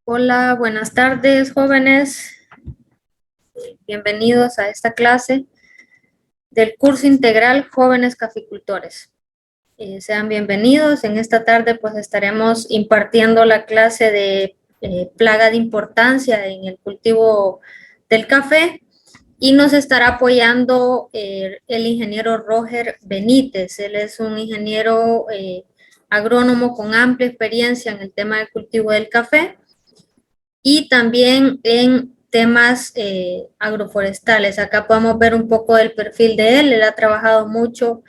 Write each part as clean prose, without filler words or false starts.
Hola, buenas tardes, jóvenes. Bienvenidos a esta clase del curso integral Jóvenes Caficultores. Sean bienvenidos. En esta tarde pues estaremos impartiendo la clase de plaga de importancia en el cultivo del café y nos estará apoyando el ingeniero Roger Benítez. Él es un ingeniero agrónomo con amplia experiencia en el tema del cultivo del café y también en temas agroforestales. Acá podemos ver un poco del perfil de él. Él ha trabajado mucho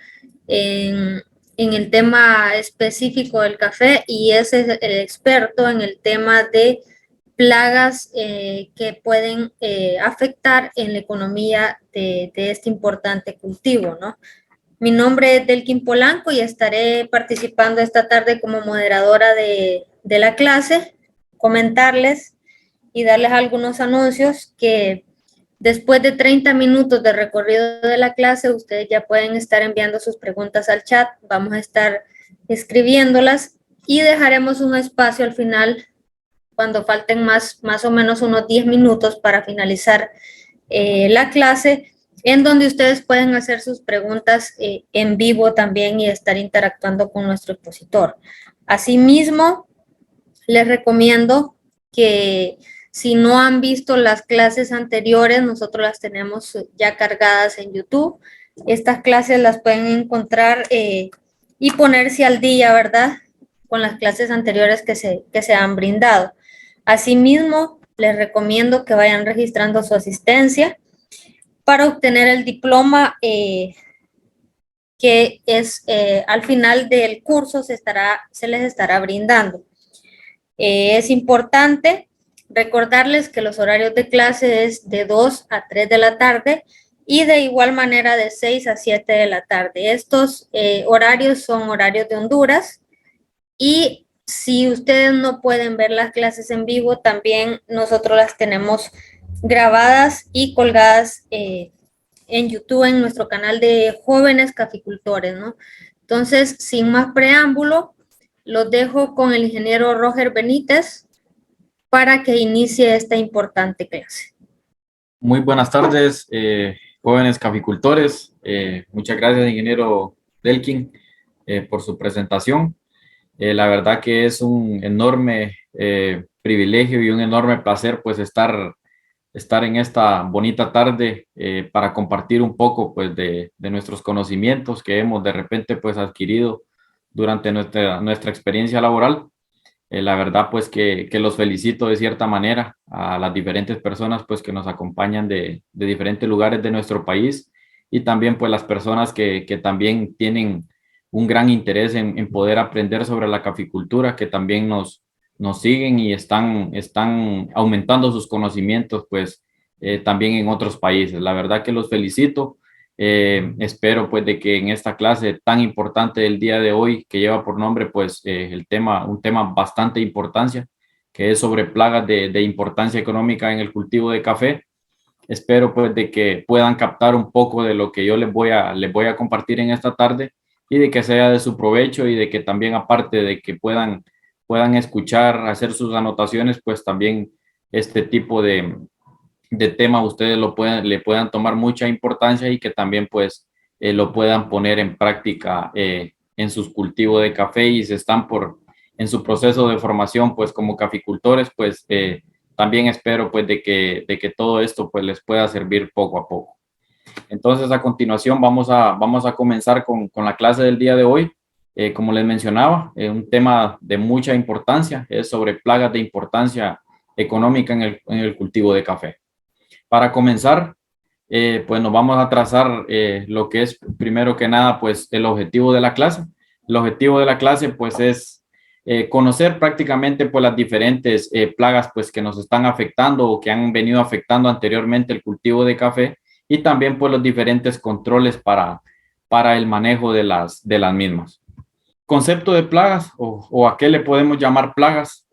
en el tema específico del café y es el experto en el tema de plagas que pueden afectar en la economía de este importante cultivo, ¿no? Mi nombre es Delkin Polanco y estaré participando esta tarde como moderadora de la clase. Comentarles y darles algunos anuncios que después de 30 minutos de recorrido de la clase, ustedes ya pueden estar enviando sus preguntas al chat. Vamos a estar escribiéndolas y dejaremos un espacio al final cuando falten más o menos unos 10 minutos para finalizar la clase, en donde ustedes pueden hacer sus preguntas en vivo también y estar interactuando con nuestro expositor. Asimismo, les recomiendo que si no han visto las clases anteriores, nosotros las tenemos ya cargadas en YouTube. Estas clases las pueden encontrar y ponerse al día, ¿verdad? Con las clases anteriores que se han brindado. Asimismo, les recomiendo que vayan registrando su asistencia para obtener el diploma que es al final del curso se les estará brindando. Es importante recordarles que los horarios de clase es de 2 a 3 de la tarde y de igual manera de 6 a 7 de la tarde. Estos horarios son horarios de Honduras y si ustedes no pueden ver las clases en vivo, también nosotros las tenemos grabadas y colgadas en YouTube, en nuestro canal de Jóvenes Caficultores, ¿no? Entonces, sin más preámbulo, los dejo con el ingeniero Roger Benítez para que inicie esta importante clase. Muy buenas tardes, jóvenes caficultores. Muchas gracias, ingeniero Delkin, por su presentación. La verdad que es un enorme privilegio y un enorme placer pues estar en esta bonita tarde para compartir un poco pues de nuestros conocimientos que hemos de repente pues adquirido durante nuestra experiencia laboral. La verdad, pues que los felicito de cierta manera a las diferentes personas pues que nos acompañan de diferentes lugares de nuestro país y también pues las personas que también tienen un gran interés en poder aprender sobre la caficultura, que también nos siguen y están aumentando sus conocimientos pues también en otros países. La verdad que los felicito. Espero pues de que en esta clase tan importante del día de hoy, que lleva por nombre pues un tema bastante importancia, que es sobre plagas de importancia económica en el cultivo de café. Espero pues de que puedan captar un poco de lo que yo les voy a compartir en esta tarde y de que sea de su provecho y de que también aparte de que puedan escuchar, hacer sus anotaciones, pues también este tipo de tema ustedes le puedan tomar mucha importancia y que también pues lo puedan poner en práctica en sus cultivos de café y se están en su proceso de formación pues como caficultores, pues también espero pues de que todo esto pues les pueda servir poco a poco. Entonces a continuación vamos a comenzar con la clase del día de hoy. Como les mencionaba, un tema de mucha importancia, es sobre plagas de importancia económica en el cultivo de café. Para comenzar, pues nos vamos a trazar lo que es primero que nada, pues el objetivo de la clase. El objetivo de la clase, pues es conocer prácticamente pues las diferentes plagas pues que nos están afectando o que han venido afectando anteriormente el cultivo de café y también pues los diferentes controles para el manejo de las mismas. Concepto de plagas o a qué le podemos llamar plagas.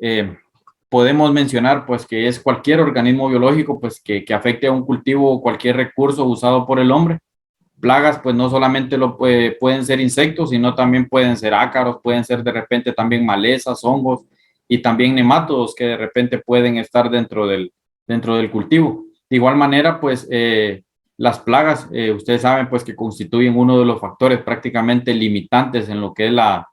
Podemos mencionar pues que es cualquier organismo biológico pues que afecte a un cultivo o cualquier recurso usado por el hombre. Plagas pues no solamente pueden ser insectos, sino también pueden ser ácaros, pueden ser de repente también malezas, hongos y también nematodos que de repente pueden estar dentro del cultivo. De igual manera, pues las plagas, ustedes saben pues que constituyen uno de los factores prácticamente limitantes en lo que es la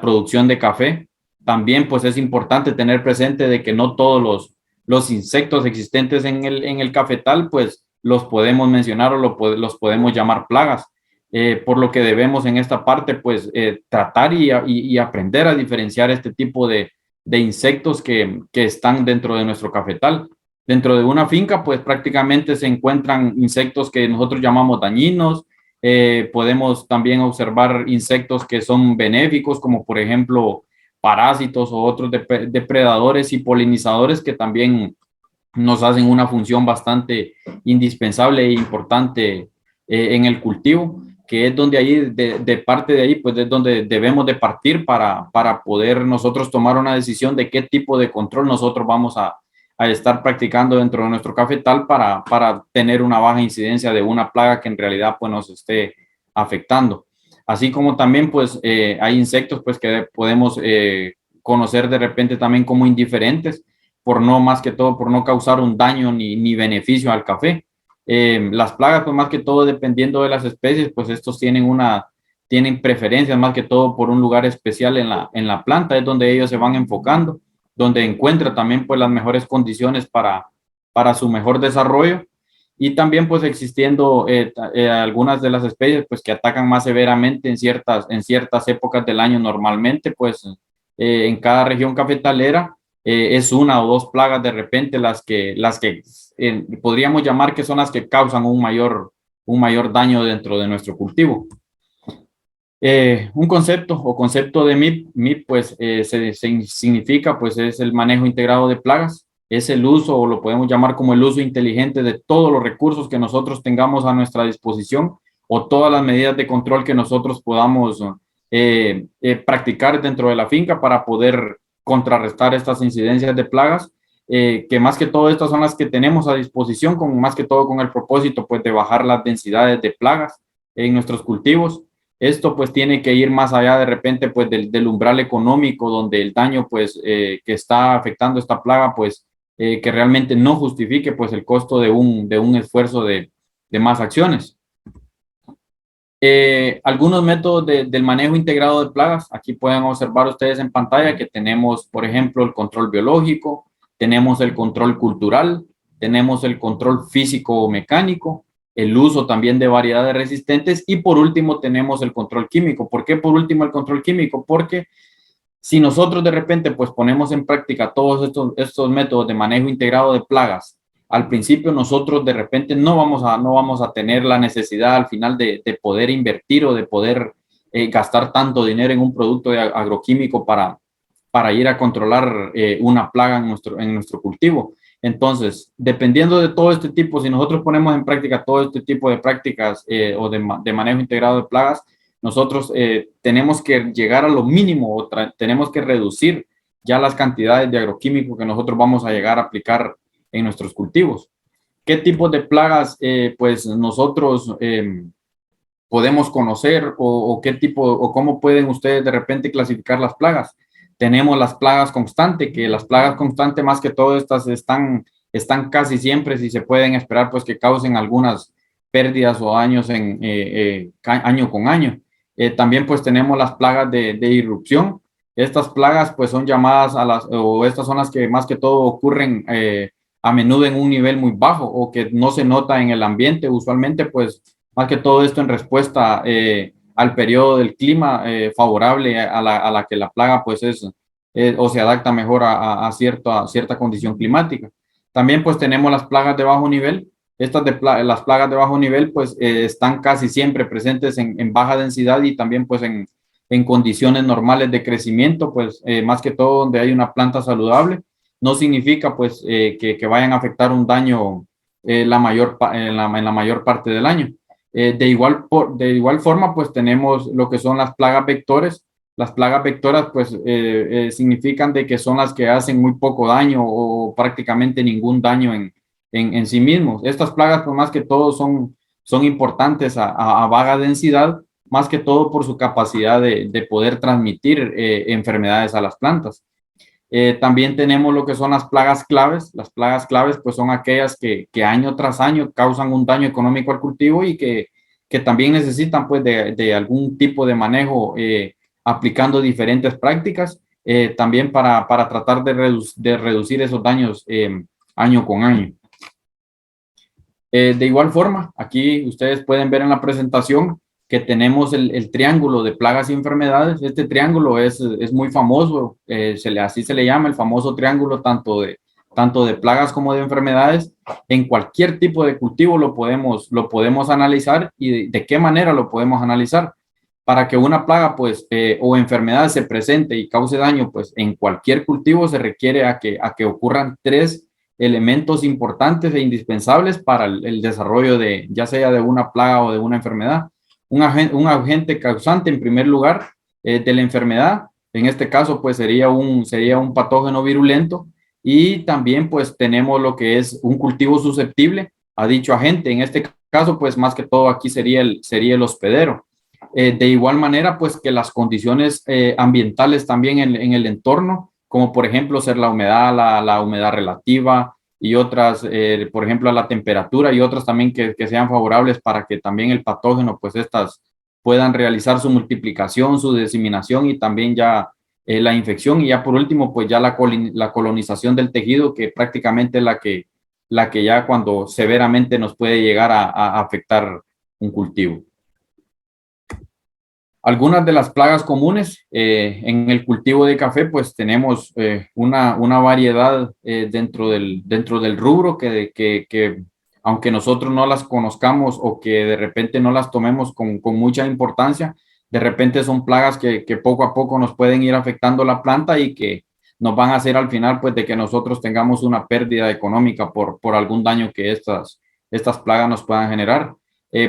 producción de café. También pues es importante tener presente de que no todos los insectos existentes en el cafetal pues los podemos mencionar o los podemos llamar plagas. Por lo que debemos en esta parte pues tratar y aprender a diferenciar este tipo de insectos que están dentro de nuestro cafetal. Dentro de una finca, pues prácticamente se encuentran insectos que nosotros llamamos dañinos. Podemos también observar insectos que son benéficos, como por ejemplo parásitos o otros depredadores y polinizadores que también nos hacen una función bastante indispensable e importante en el cultivo, que es donde ahí, de parte de ahí, pues es donde debemos de partir para poder nosotros tomar una decisión de qué tipo de control nosotros vamos a estar practicando dentro de nuestro cafetal para tener una baja incidencia de una plaga que en realidad pues nos esté afectando. Así como también pues hay insectos pues que podemos conocer de repente también como indiferentes, por no más que todo, por no causar un daño ni beneficio al café. Las plagas pues más que todo dependiendo de las especies pues estos tienen preferencias más que todo por un lugar especial en la planta, es donde ellos se van enfocando, donde encuentra también pues las mejores condiciones para su mejor desarrollo y también pues existiendo algunas de las especies pues que atacan más severamente en ciertas épocas del año normalmente pues en cada región cafetalera es una o dos plagas de repente las que podríamos llamar que son las que causan un mayor daño dentro de nuestro cultivo. Un concepto de MIP pues significa pues es el manejo integrado de plagas, es el uso o lo podemos llamar como el uso inteligente de todos los recursos que nosotros tengamos a nuestra disposición o todas las medidas de control que nosotros podamos practicar dentro de la finca para poder contrarrestar estas incidencias de plagas, que más que todo estas son las que tenemos a disposición, más que todo con el propósito pues de bajar las densidades de plagas en nuestros cultivos. Esto pues tiene que ir más allá de repente pues del umbral económico donde el daño pues que está afectando esta plaga pues que realmente no justifique pues el costo de un esfuerzo de más acciones. Algunos métodos del manejo integrado de plagas, aquí pueden observar ustedes en pantalla que tenemos por ejemplo el control biológico, tenemos el control cultural, tenemos el control físico o mecánico, el uso también de variedades resistentes y por último tenemos el control químico. ¿Por qué por último el control químico? Porque si nosotros de repente pues ponemos en práctica todos estos métodos de manejo integrado de plagas, al principio nosotros de repente no vamos a tener la necesidad al final de poder invertir o de poder gastar tanto dinero en un producto agroquímico para ir a controlar una plaga en nuestro cultivo. Entonces, dependiendo de todo este tipo, si nosotros ponemos en práctica todo este tipo de prácticas o de manejo integrado de plagas, nosotros tenemos que llegar a lo mínimo o tenemos que reducir ya las cantidades de agroquímicos que nosotros vamos a llegar a aplicar en nuestros cultivos. ¿Qué tipos de plagas pues nosotros podemos conocer o qué tipo o cómo pueden ustedes de repente clasificar las plagas? Tenemos las plagas constantes, que las plagas constantes más que todo estas están casi siempre, si se pueden esperar, pues que causen algunas pérdidas o daños año con año. También pues tenemos las plagas de irrupción. Estas plagas pues son llamadas o estas son las que más que todo ocurren a menudo en un nivel muy bajo o que no se nota en el ambiente. Usualmente pues más que todo esto en respuesta al periodo del clima favorable a la que la plaga pues o se adapta mejor a cierta condición climática. También pues tenemos las plagas de bajo nivel. Las plagas de bajo nivel pues están casi siempre presentes en baja densidad y también pues en condiciones normales de crecimiento, pues más que todo donde hay una planta saludable. No significa pues que vayan a afectar un daño en la mayor parte del año. De igual forma, pues tenemos lo que son las plagas vectores. Las plagas vectoras, pues, significan de que son las que hacen muy poco daño o prácticamente ningún daño en sí mismos. Estas plagas, pues, más que todo son importantes a baja densidad, más que todo por su capacidad de poder transmitir enfermedades a las plantas. También tenemos lo que son las plagas claves. Las plagas claves pues son aquellas que año tras año causan un daño económico al cultivo y que también necesitan pues de algún tipo de manejo aplicando diferentes prácticas también para tratar de reducir esos daños año con año. De igual forma, aquí ustedes pueden ver en la presentación que tenemos el triángulo de plagas y enfermedades. Este triángulo es muy famoso, así se le llama el famoso triángulo tanto de plagas como de enfermedades. En cualquier tipo de cultivo lo podemos analizar y de qué manera lo podemos analizar. Para que una plaga pues o enfermedad se presente y cause daño pues en cualquier cultivo se requiere a que ocurran tres elementos importantes e indispensables para el desarrollo de ya sea de una plaga o de una enfermedad. Un agente causante en primer lugar de la enfermedad, en este caso pues sería un patógeno virulento, y también pues tenemos lo que es un cultivo susceptible a dicho agente. En este caso pues más que todo aquí sería el hospedero. De igual manera, pues que las condiciones ambientales también en el entorno, como por ejemplo ser la humedad, la humedad relativa y otras, por ejemplo, la temperatura y otras también que sean favorables para que también el patógeno, pues estas puedan realizar su multiplicación, su diseminación y también ya la infección. Y ya por último, pues ya la colonización del tejido, que prácticamente es la que ya cuando severamente nos puede llegar a afectar un cultivo. Algunas de las plagas comunes en el cultivo de café, pues tenemos una variedad dentro del rubro que aunque nosotros no las conozcamos o que de repente no las tomemos con mucha importancia, de repente son plagas que poco a poco nos pueden ir afectando la planta y que nos van a hacer al final pues de que nosotros tengamos una pérdida económica por algún daño que estas plagas nos puedan generar.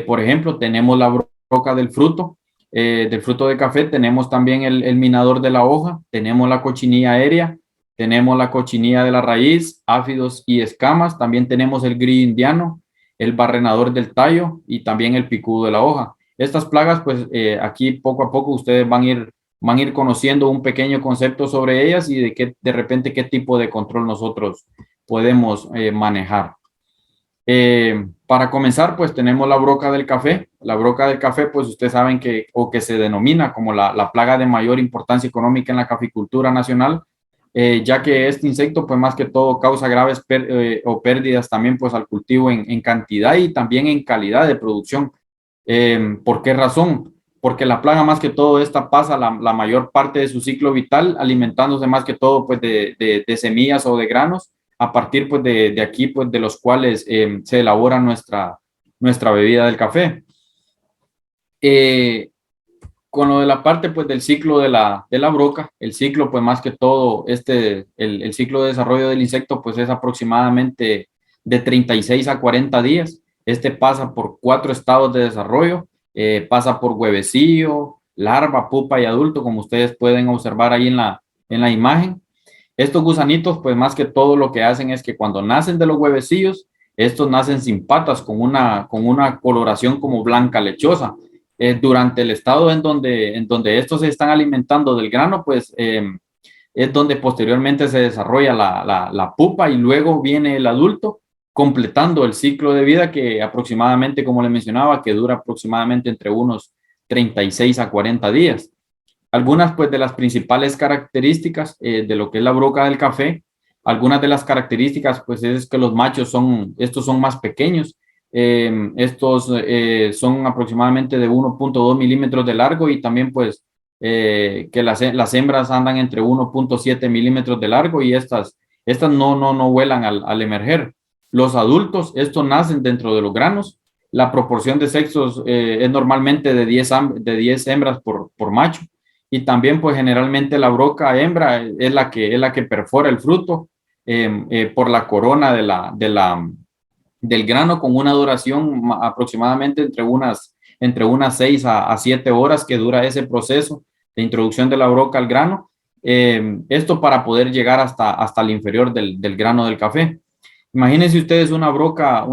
Por ejemplo, tenemos la broca del fruto de café, tenemos también el minador de la hoja, tenemos la cochinilla aérea, tenemos la cochinilla de la raíz, áfidos y escamas, también tenemos el grillo indiano, el barrenador del tallo y también el picudo de la hoja. Estas plagas, pues aquí poco a poco ustedes van a ir conociendo un pequeño concepto sobre ellas y de repente qué tipo de control nosotros podemos manejar. Para comenzar, pues tenemos la broca del café. La broca del café, pues ustedes saben que se denomina como la plaga de mayor importancia económica en la caficultura nacional, ya que este insecto, pues más que todo, causa graves pérdidas también pues al cultivo en cantidad y también en calidad de producción. ¿Por qué razón? Porque la plaga más que todo esta pasa la mayor parte de su ciclo vital alimentándose más que todo pues de semillas o de granos a partir pues de aquí pues de los cuales se elabora nuestra bebida del café. Con lo de la parte pues del ciclo de la broca, el ciclo pues más que todo el ciclo de desarrollo del insecto pues es aproximadamente de 36 a 40 días. Este pasa por 4 estados de desarrollo, pasa por huevecillo, larva, pupa y adulto, como ustedes pueden observar ahí en la imagen. Estos gusanitos, pues más que todo lo que hacen es que cuando nacen de los huevecillos, estos nacen sin patas, con una coloración como blanca lechosa. Durante el estado en donde estos se están alimentando del grano, pues es donde posteriormente se desarrolla la pupa y luego viene el adulto, completando el ciclo de vida que aproximadamente, como le mencionaba, que dura aproximadamente entre unos 36 a 40 días. Algunas pues de las principales características de lo que es la broca del café, algunas de las características pues es que los machos estos son más pequeños, estos son aproximadamente de 1.2 milímetros de largo y también pues que las hembras andan entre 1.7 milímetros de largo y estas no vuelan al emerger. Los adultos, estos nacen dentro de los granos. La proporción de sexos es normalmente de 10 hembras por macho. Y también, pues generalmente la broca hembra es la que perfora el fruto por la corona del grano con una duración aproximadamente entre unas 6 a 7 horas que dura ese proceso de introducción de la broca al grano. Esto para poder llegar hasta el inferior del grano del café. Imagínense ustedes una broca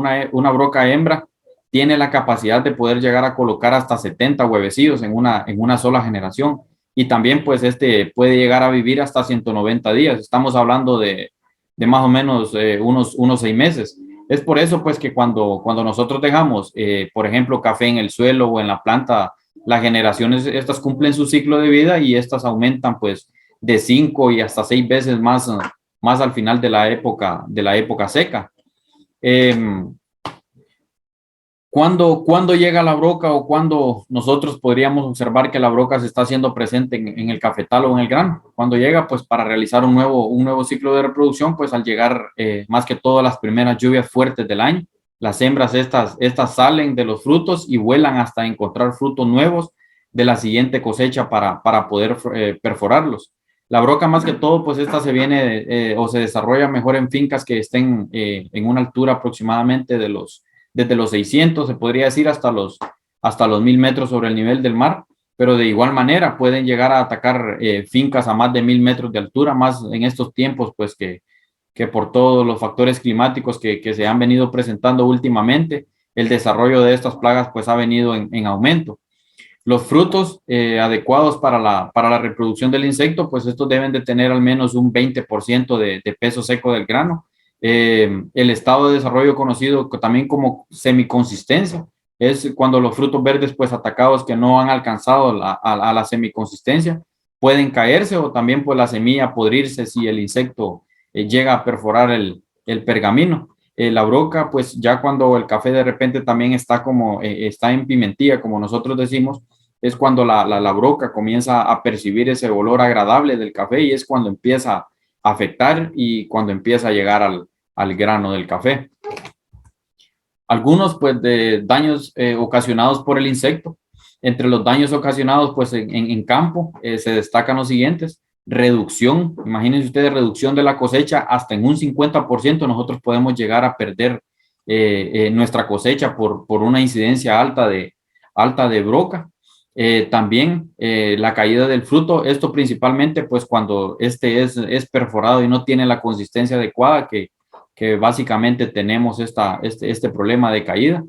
hembra tiene la capacidad de poder llegar a colocar hasta 70 huevecillos en una sola generación. y también pues este puede llegar a vivir hasta 190 días. Estamos hablando de más o menos unos 6 meses. Es por eso pues que cuando nosotros dejamos, por ejemplo, café en el suelo o en la planta, las generaciones, estas cumplen su ciclo de vida y estas aumentan pues de 5 y hasta 6 veces más al final de la época seca. Eh, ¿Cuándo llega la broca o cuándo nosotros podríamos observar que la broca se está haciendo presente en el cafetal o en el grano? Cuando llega, pues para realizar un nuevo ciclo de reproducción, pues al llegar más que todo las primeras lluvias fuertes del año, las hembras estas salen de los frutos y vuelan hasta encontrar frutos nuevos de la siguiente cosecha para poder perforarlos. La broca más que todo, pues esta se viene o se desarrolla mejor en fincas que estén en una altura aproximadamente desde los 600, se podría decir, hasta los 1000 metros sobre el nivel del mar, pero de igual manera pueden llegar a atacar fincas a más de 1000 metros de altura, más en estos tiempos, pues que por todos los factores climáticos que se han venido presentando últimamente, el desarrollo de estas plagas pues ha venido en aumento. Los frutos adecuados para la reproducción del insecto, pues estos deben de tener al menos un 20% de peso seco del grano. El estado de desarrollo conocido también como semiconsistencia es cuando los frutos verdes pues atacados que no han alcanzado a la semiconsistencia pueden caerse o también pues la semilla podrirse si el insecto llega a perforar el pergamino. La broca, pues ya cuando el café de repente también está como, está en pimentilla, como nosotros decimos, es cuando la broca comienza a percibir ese olor agradable del café y es cuando empieza a afectar y cuando empieza a llegar al grano del café. Algunos pues de daños ocasionados por el insecto. Entre los daños ocasionados pues en campo se destacan los siguientes. Reducción, imagínense ustedes, reducción de la cosecha hasta en un 50%. Nosotros podemos llegar a perder nuestra cosecha por una incidencia alta de broca. También la caída del fruto, esto principalmente pues cuando este es perforado y no tiene la consistencia adecuada que básicamente tenemos este problema de caída.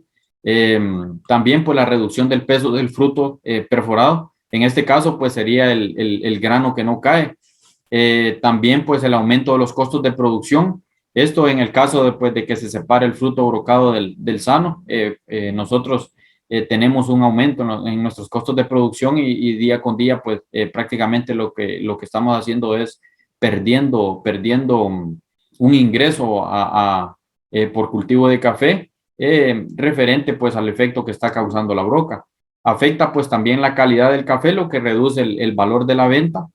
También pues la reducción del peso del fruto perforado, en este caso pues sería el grano que no cae. También pues el aumento de los costos de producción, esto en el caso de que se separe el fruto brocado del sano, nosotros tenemos un aumento en nuestros costos de producción y día con día pues prácticamente lo que estamos haciendo es perdiendo un ingreso por cultivo de café referente pues al efecto que está causando la broca. Afecta pues también la calidad del café, lo que reduce el valor de la venta.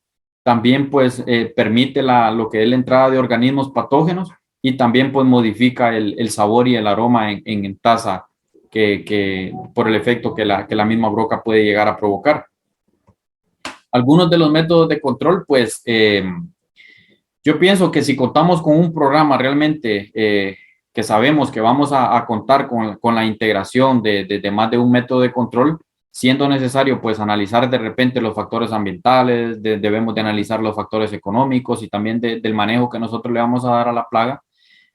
También pues permite lo que es la entrada de organismos patógenos y también pues modifica el sabor y el aroma en taza por el efecto que la misma broca puede llegar a provocar. Algunos de los métodos de control pues yo pienso que si contamos con un programa realmente que sabemos que vamos a contar con la integración de más de un método de control, siendo necesario pues analizar de repente los factores ambientales, debemos de analizar los factores económicos y también del manejo que nosotros le vamos a dar a la plaga.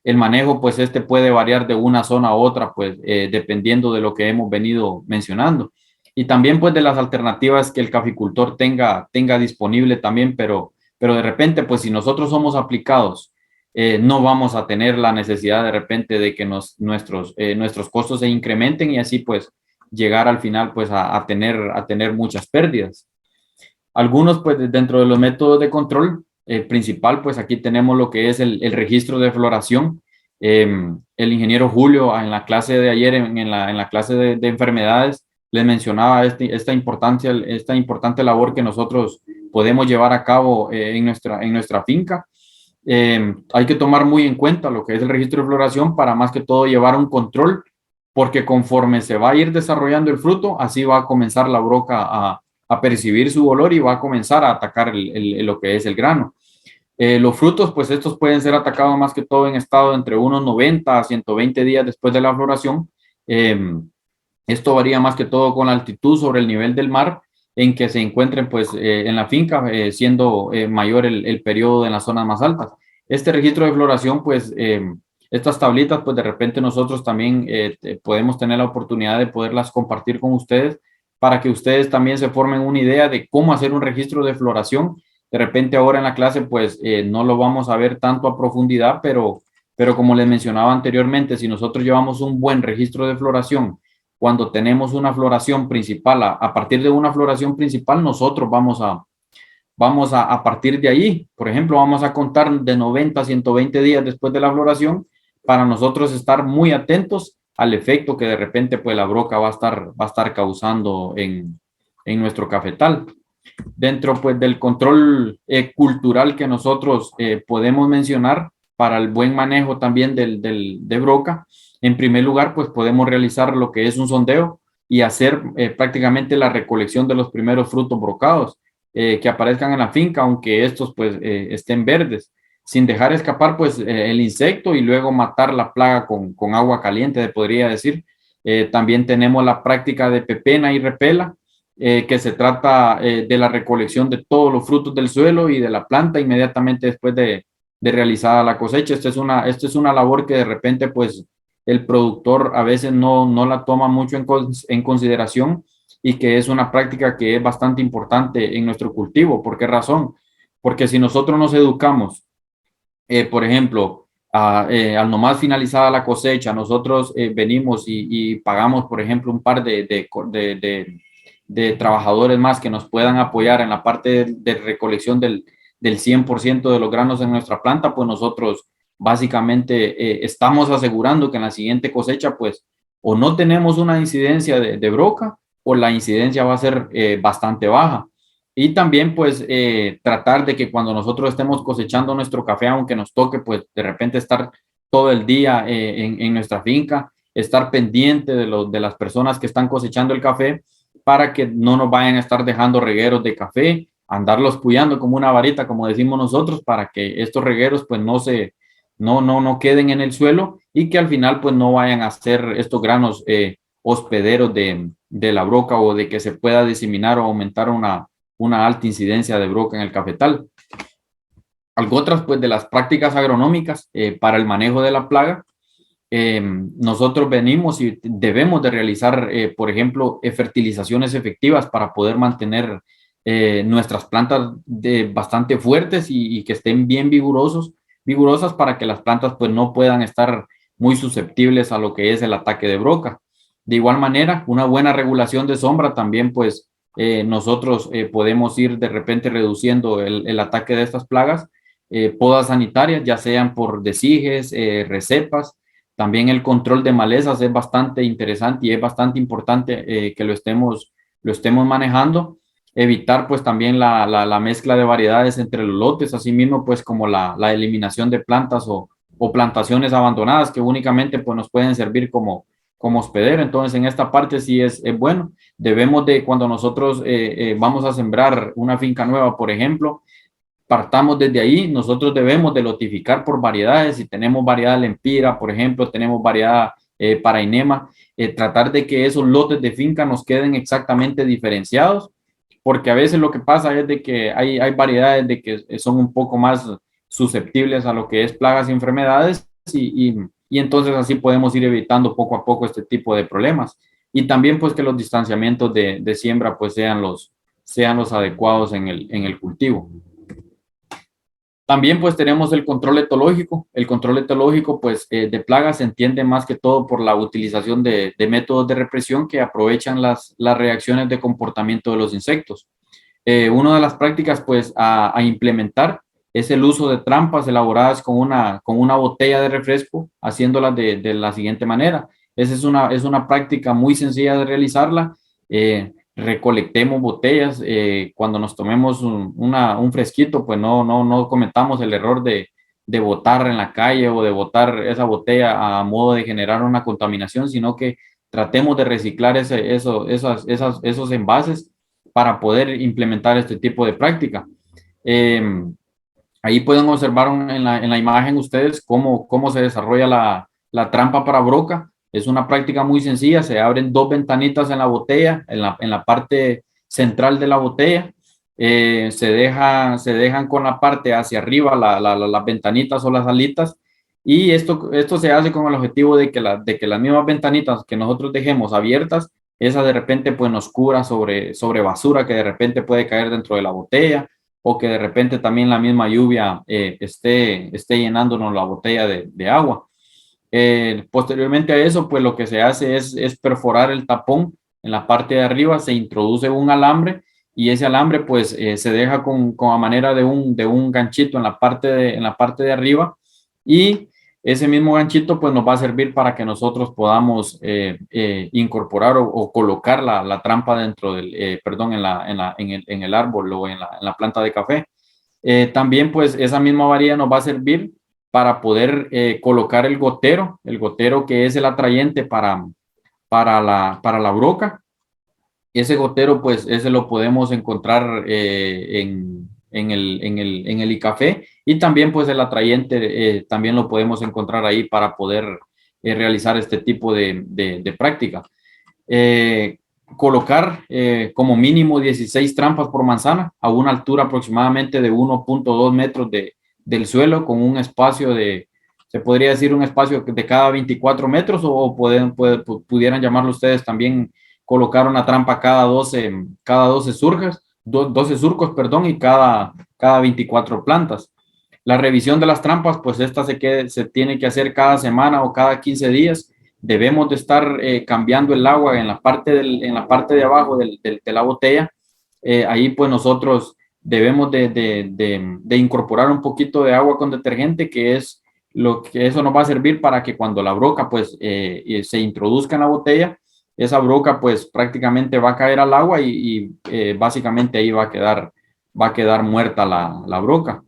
El manejo pues este puede variar de una zona a otra pues dependiendo de lo que hemos venido mencionando. Y también pues de las alternativas que el caficultor tenga disponible también, pero de repente, pues si nosotros somos aplicados, no vamos a tener la necesidad de repente de que nuestros costos se incrementen y así pues llegar al final pues a tener muchas pérdidas. Algunos pues dentro de los métodos de control principal, pues aquí tenemos lo que es el registro de floración. El ingeniero Julio en la clase de ayer, en la clase de enfermedades, les mencionaba esta importante labor que nosotros podemos llevar a cabo en nuestra finca. Hay que tomar muy en cuenta lo que es el registro de floración para más que todo llevar un control, porque conforme se va a ir desarrollando el fruto, así va a comenzar la broca a percibir su olor y va a comenzar a atacar lo que es el grano. Los frutos, pues estos pueden ser atacados más que todo en estado entre unos 90 a 120 días después de la floración. Esto varía más que todo con la altitud sobre el nivel del mar en que se encuentren pues en la finca, siendo mayor el periodo en las zonas más altas. Este registro de floración, pues estas tablitas, pues de repente nosotros también podemos tener la oportunidad de poderlas compartir con ustedes para que ustedes también se formen una idea de cómo hacer un registro de floración. De repente ahora en la clase pues no lo vamos a ver tanto a profundidad, pero como les mencionaba anteriormente, si nosotros llevamos un buen registro de floración, cuando tenemos una floración principal, a partir de una floración principal, nosotros a partir de ahí, por ejemplo, vamos a contar de 90 a 120 días después de la floración para nosotros estar muy atentos al efecto que de repente pues la broca va a estar causando en nuestro cafetal. Dentro pues del control cultural que nosotros podemos mencionar para el buen manejo también de broca, en primer lugar pues podemos realizar lo que es un sondeo y hacer prácticamente la recolección de los primeros frutos brocados que aparezcan en la finca, aunque estos pues estén verdes, sin dejar escapar pues el insecto y luego matar la plaga con agua caliente, podría decir. También tenemos la práctica de pepena y repela, que se trata de la recolección de todos los frutos del suelo y de la planta inmediatamente después de realizada la cosecha. Esta es una labor que de repente pues el productor a veces no la toma mucho en consideración y que es una práctica que es bastante importante en nuestro cultivo. ¿Por qué razón? Porque si nosotros nos educamos, por ejemplo, al nomás finalizada la cosecha, nosotros venimos y pagamos, por ejemplo, un par de trabajadores más que nos puedan apoyar en la parte de recolección del 100% de los granos en nuestra planta, pues nosotros básicamente estamos asegurando que en la siguiente cosecha, pues, o no tenemos una incidencia de broca o la incidencia va a ser bastante baja. Y también, pues, tratar de que cuando nosotros estemos cosechando nuestro café, aunque nos toque, pues, de repente estar todo el día en nuestra finca, estar pendiente de las personas que están cosechando el café para que no nos vayan a estar dejando regueros de café, andarlos puyando como una varita, como decimos nosotros, para que estos regueros, pues, no queden en el suelo y que al final, pues, no vayan a ser estos granos hospederos de la broca o de que se pueda diseminar o aumentar una alta incidencia de broca en el cafetal. Algo otras pues de las prácticas agronómicas para el manejo de la plaga, nosotros venimos y debemos de realizar, por ejemplo, fertilizaciones efectivas para poder mantener nuestras plantas bastante fuertes y que estén bien vigorosas para que las plantas pues no puedan estar muy susceptibles a lo que es el ataque de broca. De igual manera, una buena regulación de sombra también pues nosotros podemos ir de repente reduciendo el ataque de estas plagas, podas sanitarias, ya sean por desiges, recepas. También el control de malezas es bastante interesante y es bastante importante que lo estemos manejando. Evitar pues también la mezcla de variedades entre los lotes, asimismo pues como la eliminación de plantas o plantaciones abandonadas que únicamente pues nos pueden servir como hospedero. Entonces en esta parte sí es bueno. Debemos de, cuando nosotros vamos a sembrar una finca nueva, por ejemplo, partamos desde ahí, nosotros debemos de lotificar por variedades. Si tenemos variedad lempira, por ejemplo, tenemos variedad parainema, tratar de que esos lotes de finca nos queden exactamente diferenciados, porque a veces lo que pasa es de que hay variedades de que son un poco más susceptibles a lo que es plagas y enfermedades y entonces así podemos ir evitando poco a poco este tipo de problemas. Y también pues que los distanciamientos de siembra pues sean los adecuados en el cultivo. También pues tenemos el control etológico. El control etológico pues de plagas se entiende más que todo por la utilización de métodos de represión que aprovechan las reacciones de comportamiento de los insectos. Una de las prácticas pues a implementar es el uso de trampas elaboradas con una botella de refresco, haciéndolas de la siguiente manera. Esa es una práctica muy sencilla de realizarla. Recolectemos botellas, cuando nos tomemos un fresquito, pues no cometamos el error de botar en la calle o de botar esa botella a modo de generar una contaminación, sino que tratemos de reciclar esos envases para poder implementar este tipo de práctica. Ahí pueden observar en la imagen ustedes cómo se desarrolla la trampa para broca. Es una práctica muy sencilla, se abren dos ventanitas en la botella, en la parte central de la botella. Se dejan con la parte hacia arriba las ventanitas o las alitas, y esto se hace con el objetivo de que las mismas ventanitas que nosotros dejemos abiertas esa de repente pues nos cubra sobre basura que de repente puede caer dentro de la botella, o que de repente también la misma lluvia esté llenándonos la botella de agua. Posteriormente a eso, pues lo que se hace es perforar el tapón en la parte de arriba, se introduce un alambre y ese alambre pues se deja con a manera de un ganchito en la parte de arriba, y ese mismo ganchito pues nos va a servir para que nosotros podamos incorporar o colocar la trampa dentro perdón, en el árbol o en la planta de café. También pues esa misma varilla nos va a servir para poder colocar el gotero que es el atrayente para la broca. Ese gotero, pues, ese lo podemos encontrar en el iCafé, y también, pues, el atrayente también lo podemos encontrar ahí para poder realizar este tipo de práctica. Eh, Colocar como mínimo 16 trampas por manzana a una altura aproximadamente de 1.2 metros del suelo, con un espacio se podría decir un espacio de cada 24 metros, o pudieran llamarlo ustedes también, colocar una trampa cada 12 surcos, 12 surcos, perdón, y cada 24 plantas. La revisión de las trampas, pues esta se tiene que hacer cada semana o cada 15 días. Debemos de estar cambiando el agua en la parte de abajo de la botella. Ahí pues nosotros debemos de incorporar un poquito de agua con detergente, que es lo que eso nos va a servir para que cuando la broca pues se introduzca en la botella, esa broca pues prácticamente va a caer al agua y básicamente ahí va a quedar muerta la broca.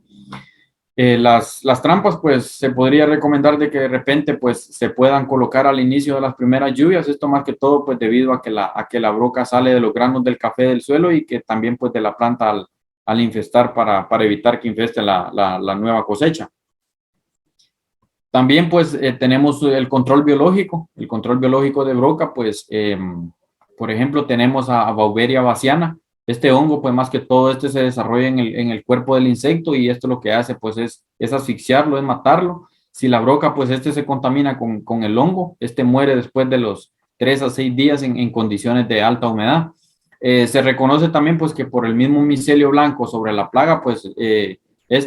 Las trampas, pues se podría recomendar de que de repente pues se puedan colocar al inicio de las primeras lluvias, esto más que todo pues debido a que la broca sale de los granos del café del suelo, y que también pues de la planta al infestar para evitar que infeste la nueva cosecha. También pues tenemos el control biológico de broca, pues por ejemplo tenemos a Beauveria bassiana. Este hongo pues más que todo se desarrolla en el cuerpo del insecto, y esto lo que hace pues es asfixiarlo, es matarlo. Si la broca pues se contamina con el hongo, muere después de los 3 a 6 días en condiciones de alta humedad. Se reconoce también pues que por el mismo micelio blanco sobre la plaga, pues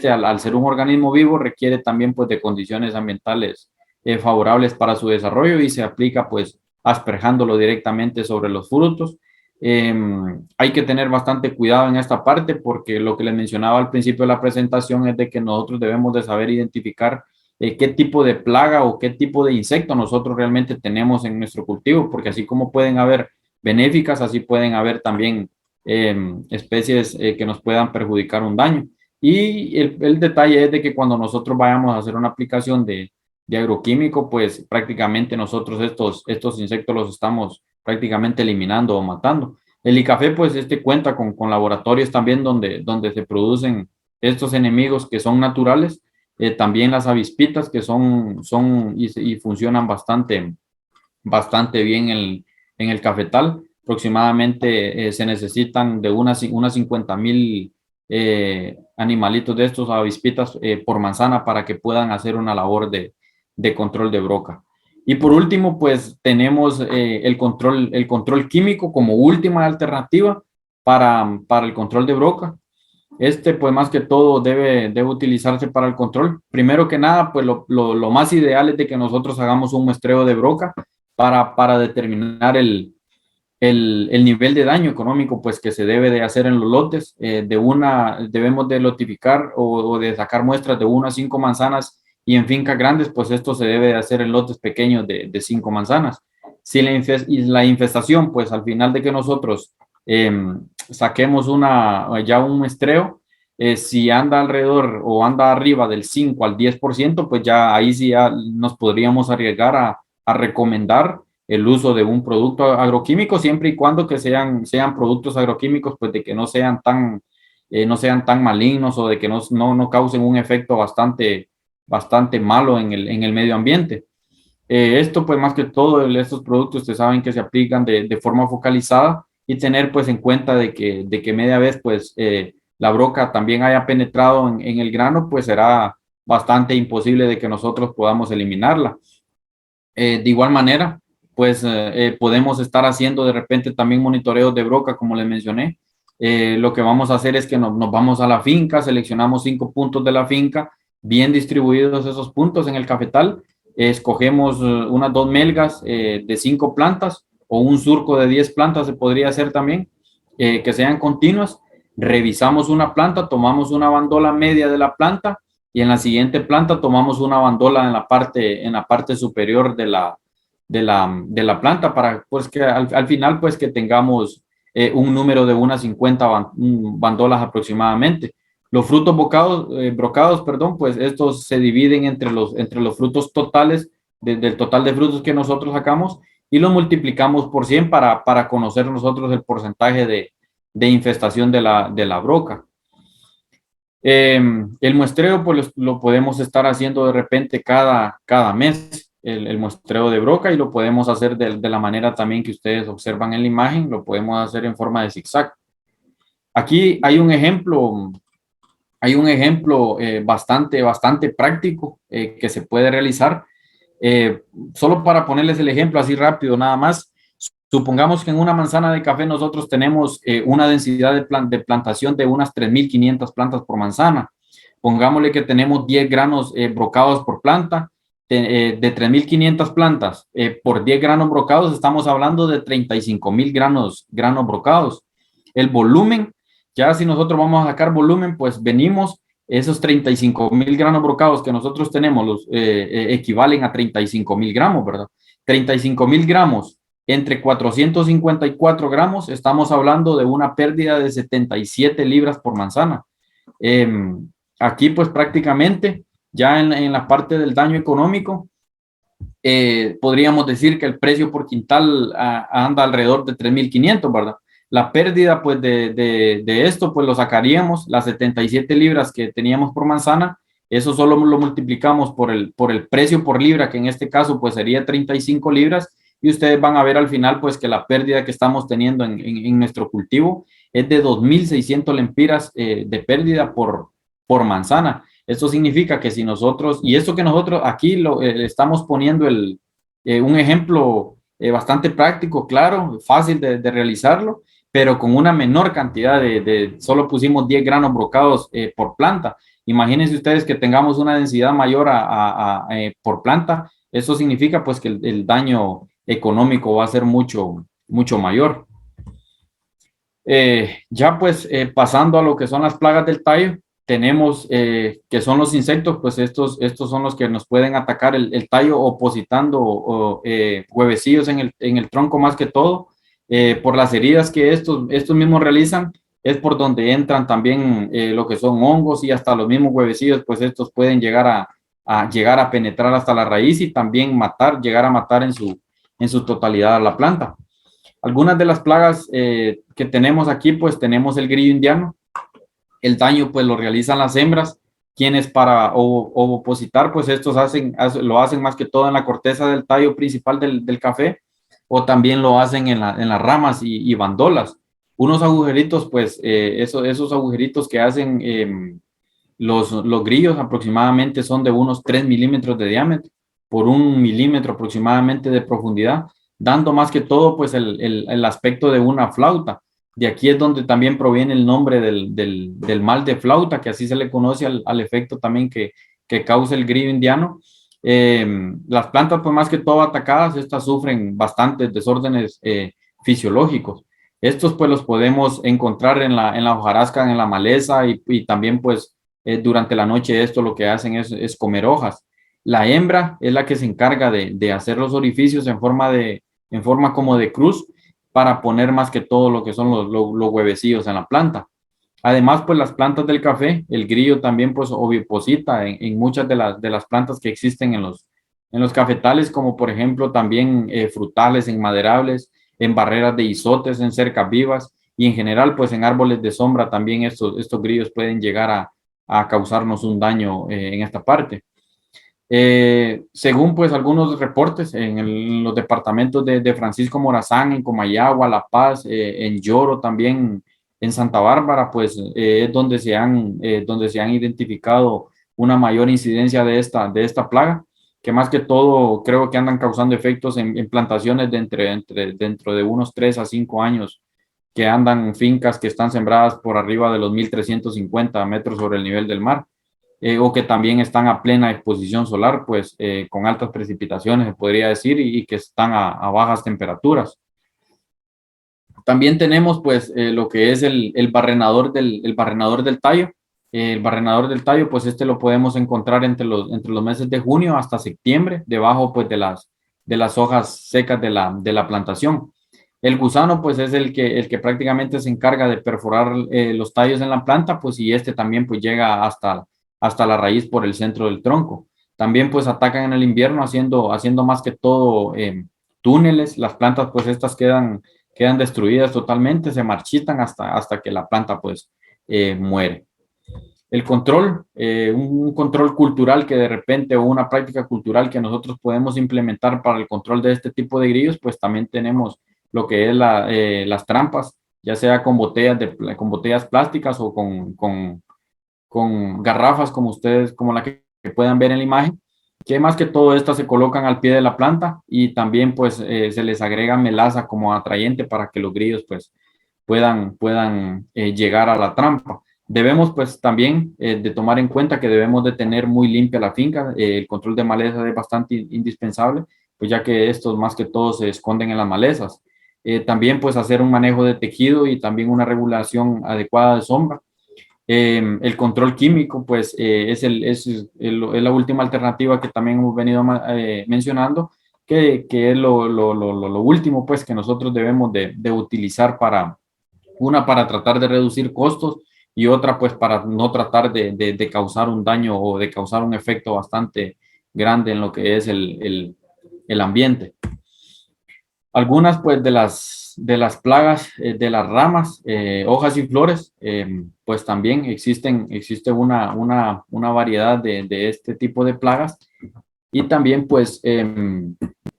al ser un organismo vivo requiere también pues de condiciones ambientales favorables para su desarrollo, y se aplica pues asperjándolo directamente sobre los frutos. Hay que tener bastante cuidado en esta parte, porque lo que les mencionaba al principio de la presentación es de que nosotros debemos de saber identificar qué tipo de plaga o qué tipo de insecto nosotros realmente tenemos en nuestro cultivo, porque así como pueden haber benéficas, así pueden haber también especies que nos puedan perjudicar un daño. Y el detalle es de que cuando nosotros vayamos a hacer una aplicación de agroquímico, pues prácticamente nosotros estos insectos los estamos prácticamente eliminando o matando. El ICAFE, pues cuenta con laboratorios también donde se producen estos enemigos que son naturales, también las avispitas que y funcionan bastante bien en el cafetal. Aproximadamente se necesitan de unas 50,000 animalitos de estos avispitas por manzana para que puedan hacer una labor de control de broca. Y por último, pues tenemos el control químico como última alternativa para el control de broca. Pues más que todo debe utilizarse para el control. Primero que nada, pues lo más ideal es de que nosotros hagamos un muestreo de broca para determinar el nivel de daño económico pues que se debe de hacer en los lotes. Debemos de lotificar o de sacar muestras de 1 a 5 manzanas, y en fincas grandes pues esto se debe de hacer en lotes pequeños de 5 manzanas. Si la infestación pues al final de que nosotros saquemos ya un muestreo, si anda alrededor o anda arriba del 5 al 10%, pues ya ahí sí ya nos podríamos arriesgar a recomendar el uso de un producto agroquímico, siempre y cuando que sean productos agroquímicos, pues de que no sean tan malignos, o de que no causen un efecto bastante malo en el medio ambiente. Esto pues más que todo, estos productos ustedes saben que se aplican de forma focalizada, y tener pues en cuenta de que media vez pues la broca también haya penetrado en el grano, pues será bastante imposible de que nosotros podamos eliminarla. De igual manera, pues podemos estar haciendo de repente también monitoreos de broca, como les mencioné. Lo que vamos a hacer es que nos vamos a la finca, seleccionamos 5 puntos de la finca, bien distribuidos esos puntos en el cafetal, escogemos unas 2 melgas de 5 plantas o un surco de 10 plantas se podría hacer también, que sean continuas. Revisamos una planta, tomamos una bandola media de la planta y en la siguiente planta tomamos una bandola en la parte superior de la planta para pues que al final pues que tengamos un número de unas 50 bandolas aproximadamente. Los frutos brocados, perdón, pues estos se dividen entre los frutos totales, del total de frutos que nosotros sacamos y los multiplicamos por 100 para conocer nosotros el porcentaje de infestación de la broca. El muestreo pues lo podemos estar haciendo de repente cada mes, el muestreo de broca y lo podemos hacer de la manera también que ustedes observan en la imagen, lo podemos hacer en forma de zigzag. Aquí hay un ejemplo bastante práctico que se puede realizar. Solo para ponerles el ejemplo así rápido nada más, supongamos que en una manzana de café nosotros tenemos una densidad de plantación de unas 3.500 plantas por manzana. Pongámosle que tenemos 10 granos brocados por planta, de 3.500 plantas por 10 granos brocados, estamos hablando de 35.000 granos brocados. El volumen, ya si nosotros vamos a sacar volumen, pues venimos, esos 35.000 granos brocados que nosotros tenemos equivalen a 35.000 gramos, ¿verdad? 35.000 gramos entre 454 gramos, estamos hablando de una pérdida de 77 libras por manzana. Aquí pues prácticamente ya en la parte del daño económico, podríamos decir que el precio por quintal anda alrededor de 3.500, ¿verdad? La pérdida pues de esto pues lo sacaríamos, las 77 libras que teníamos por manzana, eso solo lo multiplicamos por el precio por libra, que en este caso pues sería 35 libras, y ustedes van a ver al final pues que la pérdida que estamos teniendo en nuestro cultivo es de 2.600 lempiras de pérdida por manzana. Esto significa que si nosotros, y esto que nosotros aquí estamos poniendo un ejemplo bastante práctico, claro, fácil de realizarlo, pero con una menor cantidad solo pusimos 10 granos brocados por planta. Imagínense ustedes que tengamos una densidad mayor por planta, eso significa pues que el daño económico va a ser mucho mayor. Ya pues pasando a lo que son las plagas del tallo, tenemos que son los insectos, pues estos son los que nos pueden atacar el tallo opositando huevecillos en el tronco más que todo, por las heridas que estos mismos realizan, es por donde entran también lo que son hongos y hasta los mismos huevecillos, pues estos pueden llegar a penetrar hasta la raíz y también llegar a matar en su totalidad a la planta. Algunas de las plagas que tenemos aquí, pues tenemos el grillo indiano. El daño, pues lo realizan las hembras, quienes para ovopositar, pues estos lo hacen más que todo en la corteza del tallo principal del café, o también lo hacen en las ramas y bandolas. Unos agujeritos, pues esos agujeritos que hacen los grillos aproximadamente son de unos 3 milímetros de diámetro por 1 milímetro aproximadamente de profundidad, dando más que todo pues el aspecto de una flauta. De aquí es donde también proviene el nombre del mal de flauta, que así se le conoce al efecto también que causa el grillo indiano. Las plantas, pues más que todo atacadas, estas sufren bastantes desórdenes fisiológicos. Estos pues los podemos encontrar en la hojarasca, en la maleza y también pues durante la noche esto lo que hacen es comer hojas. La hembra es la que se encarga de hacer los orificios en forma como de cruz para poner más que todo lo que son los huevecillos en la planta. Además, pues las plantas del café, el grillo también pues oviposita en muchas de las plantas que existen en los cafetales, como por ejemplo también frutales, en maderables, en barreras de izotes, en cercas vivas y en general pues en árboles de sombra también estos grillos pueden llegar a causarnos un daño en esta parte. Según pues algunos reportes en los departamentos de Francisco Morazán, en Comayagua, La Paz, en Lloro también, en Santa Bárbara, pues es donde se han identificado una mayor incidencia de esta plaga. que más que todo creo que andan causando efectos en plantaciones dentro de unos 3 a 5 años, que andan fincas que están sembradas por arriba de los 1.350 metros sobre el nivel del mar, o que también están a plena exposición solar, pues con altas precipitaciones, se podría decir, y que están a bajas temperaturas. También tenemos pues lo que es el barrenador el barrenador del tallo. El barrenador del tallo, pues este lo podemos encontrar entre los meses de junio hasta septiembre, debajo pues de las hojas secas de la plantación. El gusano pues es el que prácticamente se encarga de perforar los tallos en la planta, pues y este también pues llega hasta la raíz por el centro del tronco. También pues atacan en el invierno haciendo más que todo túneles. Las plantas pues estas quedan destruidas totalmente, se marchitan hasta que la planta pues muere. El control, un control cultural que de repente o una práctica cultural que nosotros podemos implementar para el control de este tipo de grillos, pues también tenemos lo que es las trampas, ya sea con con botellas plásticas o con garrafas como la que puedan ver en la imagen, que más que todo estas se colocan al pie de la planta y también pues se les agrega melaza como atrayente para que los grillos pues puedan llegar a la trampa. Debemos pues también de tomar en cuenta que debemos de tener muy limpia la finca, el control de malezas es bastante indispensable, pues ya que estos más que todo se esconden en las malezas. También pues hacer un manejo de tejido y también una regulación adecuada de sombra. El control químico, pues es la última alternativa que también hemos venido mencionando, que es lo último, pues, que nosotros debemos de utilizar para tratar de reducir costos y otra, pues, para no tratar de causar un daño o de causar un efecto bastante grande en lo que es el ambiente. Algunas pues de las plagas de las ramas, hojas y flores, pues también existe una variedad de este tipo de plagas y también pues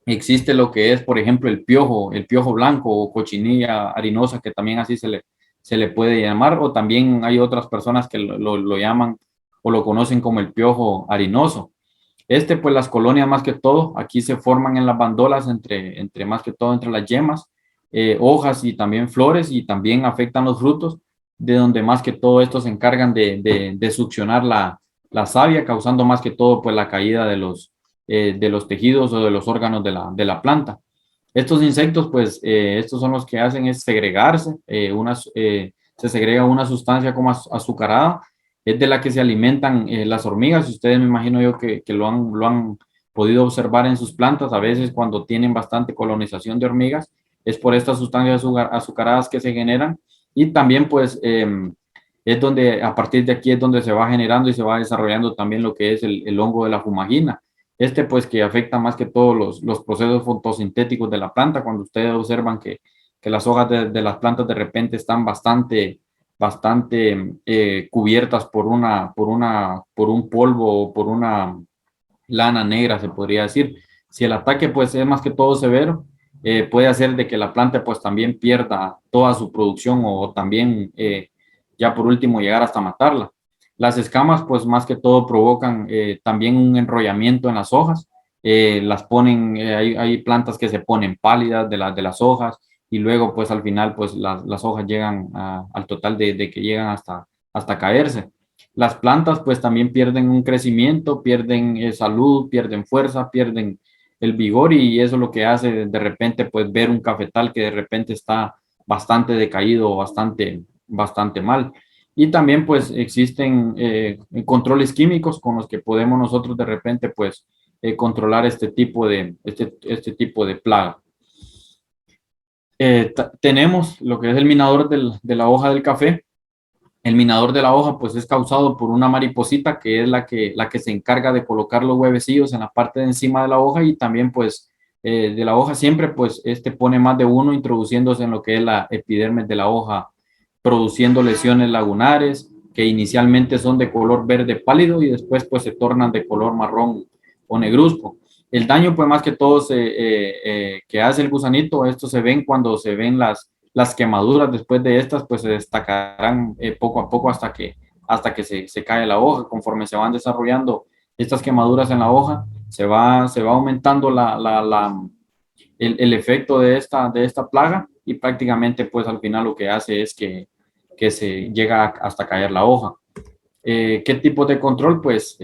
existe lo que es, por ejemplo, el piojo blanco o cochinilla harinosa, que también así se le puede llamar, o también hay otras personas que lo llaman o lo conocen como el piojo harinoso. Pues las colonias más que todo, aquí se forman en las bandolas entre más que todo entre las yemas, hojas y también flores y también afectan los frutos, de donde más que todo estos se encargan de succionar la savia, causando más que todo pues la caída de los tejidos o de los órganos de la planta. Estos insectos pues estos son los que hacen es segregarse, se segrega una sustancia como azucarada, es de la que se alimentan las hormigas. Ustedes me imagino yo que lo han podido observar en sus plantas, a veces cuando tienen bastante colonización de hormigas, es por estas sustancias azucaradas que se generan y también pues es donde a partir de aquí es donde se va generando y se va desarrollando también lo que es el hongo de la fumagina. Pues que afecta más que todos los procesos fotosintéticos de la planta, cuando ustedes observan que las hojas de las plantas de repente están bastante cubiertas por un polvo o por una lana negra, se podría decir. Si el ataque pues es más que todo severo, puede hacer de que la planta pues también pierda toda su producción o también ya por último llegar hasta matarla. Las escamas pues más que todo provocan también un enrollamiento en las hojas, las ponen, hay plantas que se ponen pálidas de las hojas, y luego pues al final pues las hojas llegan al total de que llegan hasta caerse. Las plantas pues también pierden un crecimiento, pierden salud, pierden fuerza, pierden el vigor y eso es lo que hace de repente pues ver un cafetal que de repente está bastante decaído, bastante mal. Y también pues existen controles químicos con los que podemos nosotros de repente pues controlar este tipo de plaga. Tenemos lo que es el minador de la hoja del café. El minador de la hoja pues es causado por una mariposita que es la que se encarga de colocar los huevecillos en la parte de encima de la hoja y también pues de la hoja siempre pues pone más de uno introduciéndose en lo que es la epidermis de la hoja, produciendo lesiones lagunares que inicialmente son de color verde pálido y después pues se tornan de color marrón o negruzco. El daño pues más que todo que hace el gusanito, esto se ven cuando se ven las quemaduras después de estas, pues se destacarán poco a poco hasta que se cae la hoja. Conforme se van desarrollando estas quemaduras en la hoja, se va aumentando el efecto de esta plaga y prácticamente pues al final lo que hace es que se llega hasta caer la hoja. ¿Qué tipo de control? Pues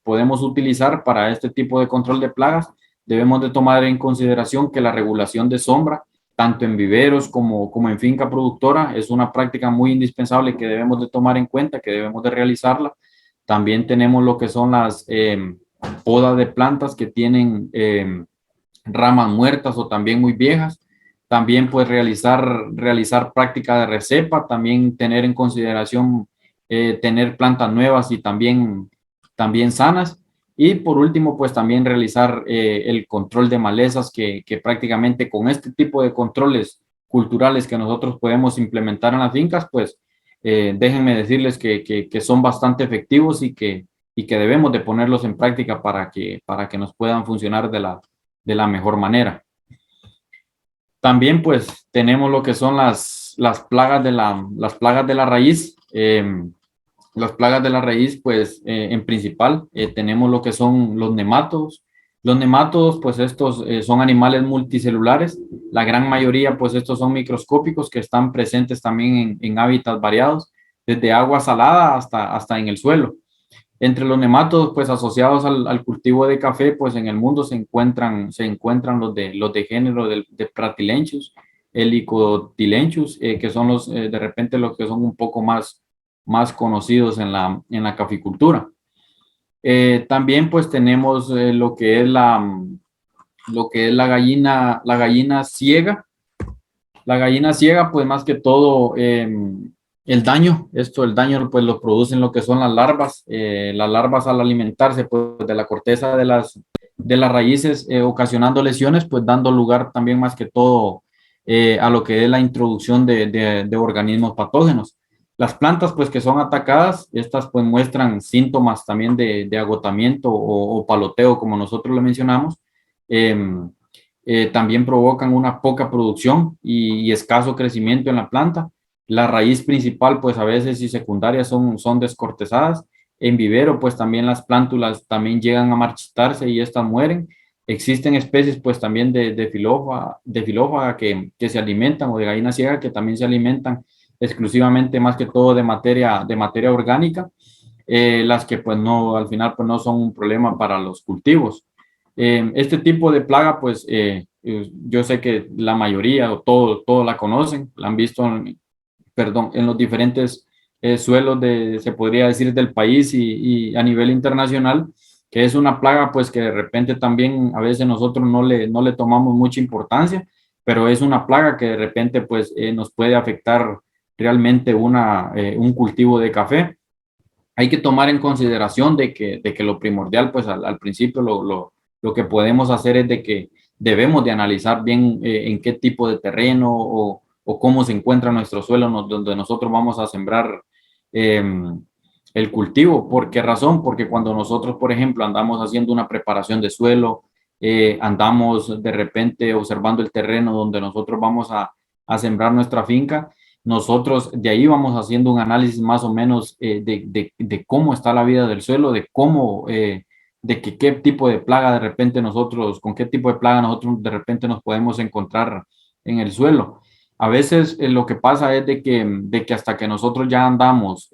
podemos utilizar para este tipo de control de plagas. Debemos de tomar en consideración que la regulación de sombra, tanto en viveros como en finca productora, es una práctica muy indispensable que debemos de tomar en cuenta, que debemos de realizarla. También tenemos lo que son las podas de plantas que tienen ramas muertas o también muy viejas. También pues realizar práctica de recepa, también tener en consideración tener plantas nuevas y también sanas. Y por último, pues también realizar el control de malezas que prácticamente con este tipo de controles culturales que nosotros podemos implementar en las fincas, pues déjenme decirles que son bastante efectivos y que debemos de ponerlos en práctica para que nos puedan funcionar de la mejor manera. También pues tenemos lo que son las plagas las plagas de la raíz. Las plagas de la raíz, pues en principal tenemos lo que son los nematodos. Los nematodos, pues estos son animales multicelulares. La gran mayoría, pues estos son microscópicos que están presentes también en hábitats variados, desde agua salada hasta en el suelo. Entre los nematodos, pues asociados al cultivo de café, pues en el mundo se encuentran los de género de Pratylenchus, Helicotylenchus, que son de repente los que son un poco más conocidos en en la caficultura. También pues tenemos lo que es la gallina ciega. La gallina ciega, pues más que todo, el daño pues lo producen lo que son las larvas al alimentarse pues de la corteza de las raíces, ocasionando lesiones, pues dando lugar también más que todo a lo que es la introducción de organismos patógenos. Las plantas pues que son atacadas, estas pues muestran síntomas también de agotamiento o paloteo, como nosotros le mencionamos. También provocan una poca producción y escaso crecimiento en la planta. La raíz principal, pues a veces y secundarias son descortezadas. En vivero, pues también las plántulas también llegan a marchitarse y estas mueren. Existen especies, pues también de filófaga que se alimentan o de gallina ciega que también se alimentan exclusivamente más que todo de materia orgánica, las que pues no, al final pues no son un problema para los cultivos. Este tipo de plaga, pues yo sé que la mayoría o todos la conocen, la han visto, perdón, en los diferentes suelos se podría decir, del país y a nivel internacional, que es una plaga pues que de repente también a veces nosotros no le tomamos mucha importancia, pero es una plaga que de repente pues nos puede afectar realmente un cultivo de café. Hay que tomar en consideración de que lo primordial, pues al principio lo que podemos hacer es de que debemos de analizar bien en qué tipo de terreno o cómo se encuentra nuestro suelo donde nosotros vamos a sembrar eh, el cultivo. ¿Por qué razón? Porque cuando nosotros, por ejemplo, andamos haciendo una preparación de suelo, andamos de repente observando el terreno donde nosotros vamos a sembrar nuestra finca, nosotros de ahí vamos haciendo un análisis más o menos de cómo está la vida del suelo, de cómo, de que qué tipo de plaga de repente nosotros, con qué tipo de plaga nosotros de repente nos podemos encontrar en el suelo. A veces lo que pasa es de que hasta que nosotros ya andamos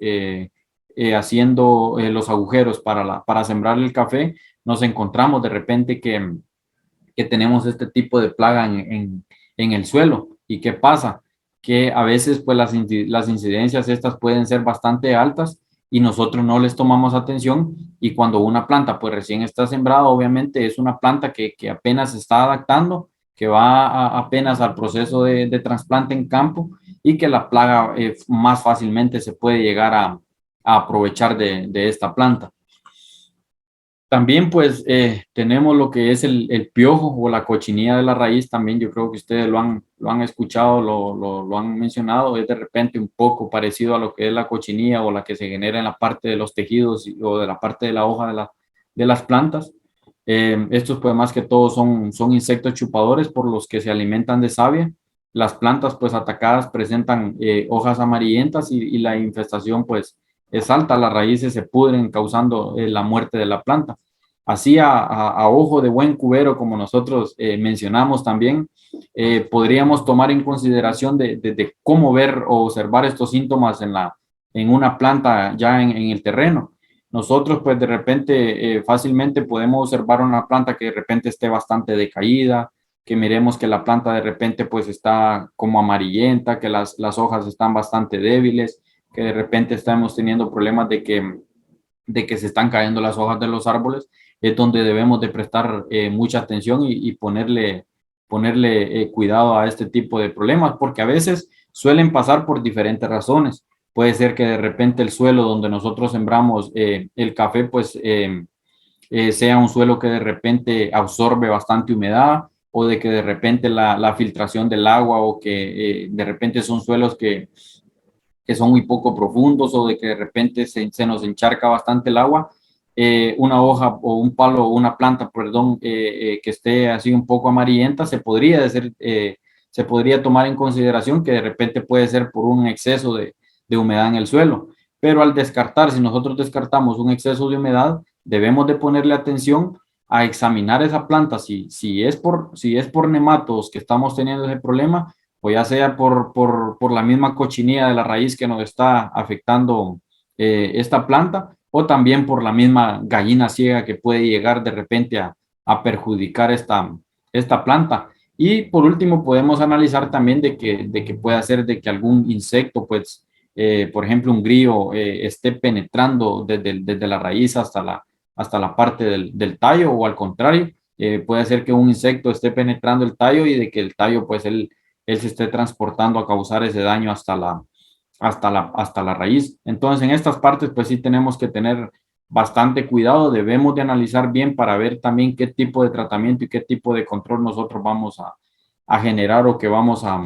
haciendo los agujeros para sembrar el café, nos encontramos de repente que tenemos este tipo de plaga en el suelo. ¿Y qué pasa? Que a veces pues las incidencias estas pueden ser bastante altas y nosotros no les tomamos atención y cuando una planta pues recién está sembrada, obviamente es una planta que apenas se está adaptando, que va apenas al proceso de trasplante en campo y que la plaga más fácilmente se puede llegar a aprovechar de esta planta. También pues tenemos lo que es el piojo o la cochinilla de la raíz, también yo creo que ustedes lo han escuchado, lo han mencionado, es de repente un poco parecido a lo que es la cochinilla o la que se genera en la parte de los tejidos o de la parte de la hoja de las plantas. Estos pues más que todo son insectos chupadores por los que se alimentan de savia. Las plantas pues atacadas presentan hojas amarillentas y la infestación pues es alta, las raíces se pudren causando la muerte de la planta. Así a ojo de buen cubero, como nosotros mencionamos también, podríamos tomar en consideración de cómo ver o observar estos síntomas en una planta ya en el terreno. Nosotros pues de repente fácilmente podemos observar una planta que de repente esté bastante decaída, que miremos que la planta de repente pues está como amarillenta, que las hojas están bastante débiles, que de repente estamos teniendo problemas de que se están cayendo las hojas de los árboles, es donde debemos de prestar mucha atención y ponerle cuidado a este tipo de problemas, porque a veces suelen pasar por diferentes razones. Puede ser que de repente el suelo donde nosotros sembramos el café, pues sea un suelo que de repente absorbe bastante humedad o de que de repente la filtración del agua o que de repente son suelos que son muy poco profundos o de que de repente se nos encharca bastante el agua, una hoja o un palo o una planta, perdón, que esté así un poco amarillenta, se podría tomar en consideración que de repente puede ser por un exceso de humedad en el suelo. Pero al descartar, si nosotros descartamos un exceso de humedad, debemos de ponerle atención a examinar esa planta, si es por nematodos que estamos teniendo ese problema, o ya sea por la misma cochinilla de la raíz que nos está afectando esta planta, o también por la misma gallina ciega que puede llegar de repente a perjudicar esta planta. Y por último, podemos analizar también de que puede ser de que algún insecto, pues, por ejemplo, un grillo esté penetrando desde la raíz hasta la parte del tallo, o al contrario, puede ser que un insecto esté penetrando el tallo y de que el tallo, pues, él se esté transportando a causar ese daño hasta la raíz. Entonces, en estas partes, pues sí tenemos que tener bastante cuidado, debemos de analizar bien para ver también qué tipo de tratamiento y qué tipo de control nosotros vamos a generar o que vamos a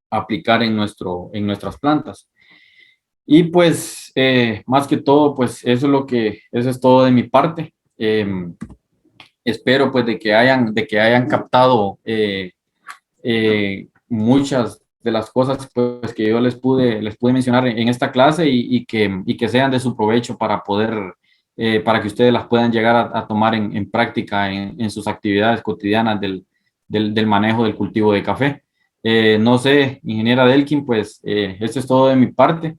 aplicar en nuestras plantas. Y pues, más que todo, pues eso es todo de mi parte. Espero pues de que hayan captado muchas de las cosas pues, que yo les pude mencionar en esta clase y que sean de su provecho para que ustedes las puedan llegar a tomar en práctica en sus actividades cotidianas del manejo del cultivo de café. No sé, ingeniera Delkin, pues esto es todo de mi parte.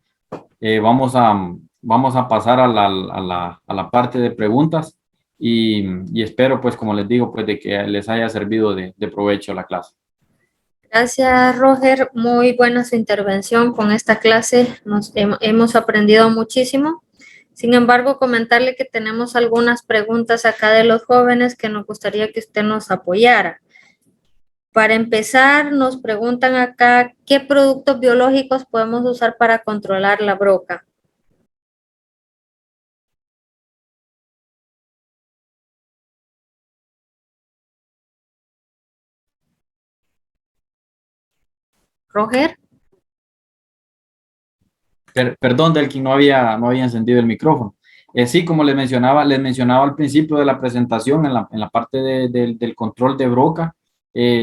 Vamos a pasar a la parte de preguntas y espero, pues, como les digo, pues de que les haya servido de provecho la clase. Gracias, Roger. Muy buena su intervención con esta clase. Hemos aprendido muchísimo. Sin embargo, comentarle que tenemos algunas preguntas acá de los jóvenes que nos gustaría que usted nos apoyara. Para empezar, nos preguntan acá, ¿qué productos biológicos podemos usar para controlar la broca? Roger. Perdón, Delkin, no había encendido el micrófono. Sí, como les mencionaba al principio de la presentación, en la parte del control de broca,